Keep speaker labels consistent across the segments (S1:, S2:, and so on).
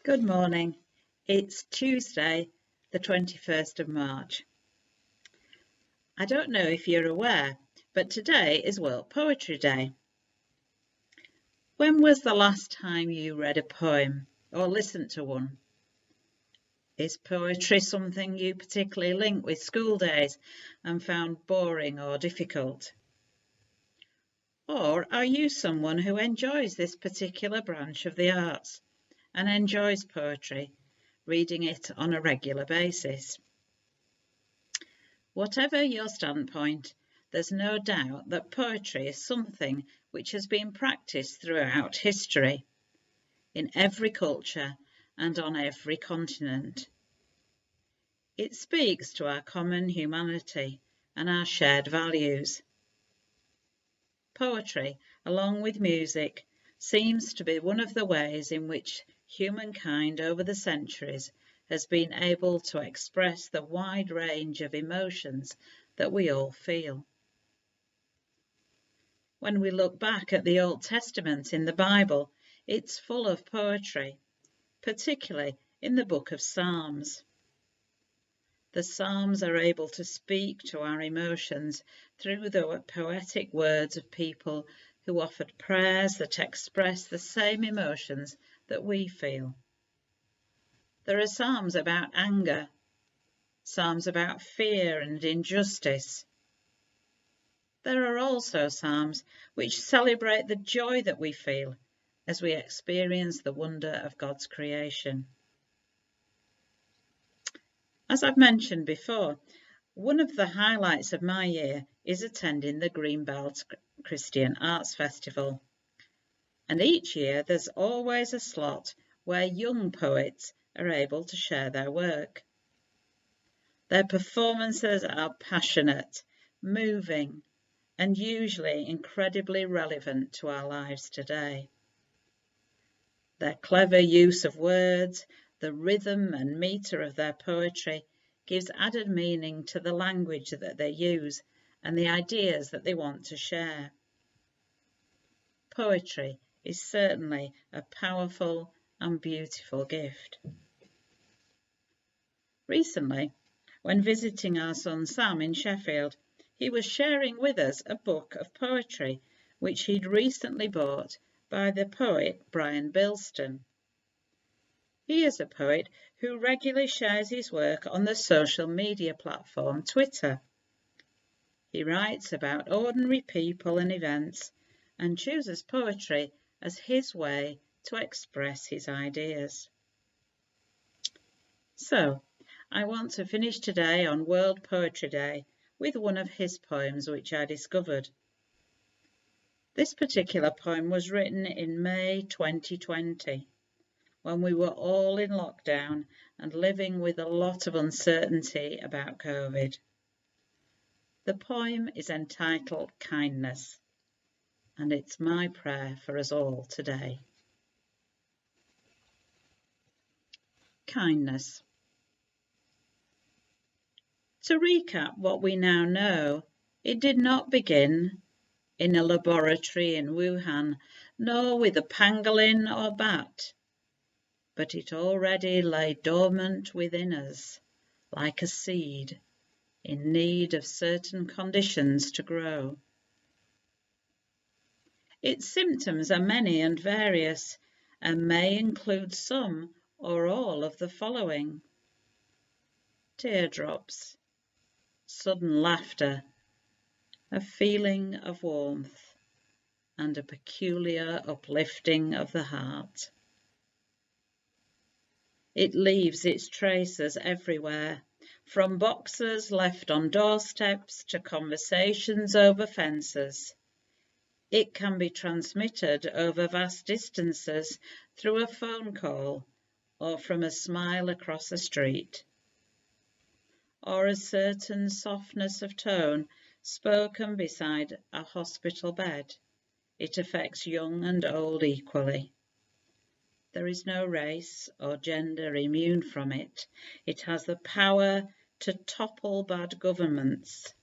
S1: Good morning. It's Tuesday, the 21st of March. I don't know if you're aware, but today is World Poetry Day. When was the last time you read a poem or listened to one? Is poetry something you particularly link with school days and found boring or difficult? Or are you someone who enjoys this particular branch of the arts and enjoys poetry, reading it on a regular basis? Whatever your standpoint, there's no doubt that poetry is something which has been practiced throughout history, in every culture and on every continent. It speaks to our common humanity and our shared values. Poetry, along with music, seems to be one of the ways in which humankind over the centuries has been able to express the wide range of emotions that we all feel. When we look back at the Old Testament in the Bible, it's full of poetry, particularly in the book of Psalms. The Psalms are able to speak to our emotions through the poetic words of people who offered prayers that express the same emotions that we feel. There are psalms about anger, psalms about fear and injustice. There are also psalms which celebrate the joy that we feel as we experience the wonder of God's creation. As I've mentioned before, one of the highlights of my year is attending the Greenbelt Christian Arts Festival. And each year there's always a slot where young poets are able to share their work. Their performances are passionate, moving, and usually incredibly relevant to our lives today. Their clever use of words, the rhythm and metre of their poetry gives added meaning to the language that they use and the ideas that they want to share. Poetry is certainly a powerful and beautiful gift. Recently, when visiting our son Sam in Sheffield, he was sharing with us a book of poetry which he'd recently bought by the poet Brian Bilston. He is a poet who regularly shares his work on the social media platform Twitter. He writes about ordinary people and events and chooses poetry as his way to express his ideas. So, I want to finish today on World Poetry Day with one of his poems which I discovered. This particular poem was written in May 2020. When we were all in lockdown and living with a lot of uncertainty about COVID. The poem is entitled Kindness, and it's my prayer for us all today. Kindness. To recap what we now know, it did not begin in a laboratory in Wuhan, nor with a pangolin or bat, but it already lay dormant within us, like a seed, in need of certain conditions to grow. Its symptoms are many and various, and may include some or all of the following: teardrops, sudden laughter, a feeling of warmth, and a peculiar uplifting of the heart. It leaves its traces everywhere, from boxes left on doorsteps to conversations over fences. It can be transmitted over vast distances through a phone call or from a smile across a street, or a certain softness of tone spoken beside a hospital bed. It affects young and old equally. There is no race or gender immune from it. It has the power to topple bad governments.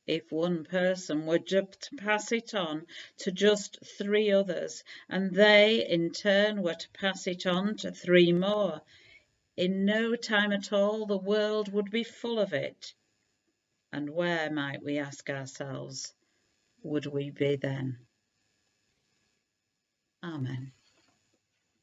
S1: if one person were just to pass it on to just 3 others, and they in turn were to pass it on to 3 more, in no time at all the world would be full of it. And where, might we ask ourselves, would we be then? Amen.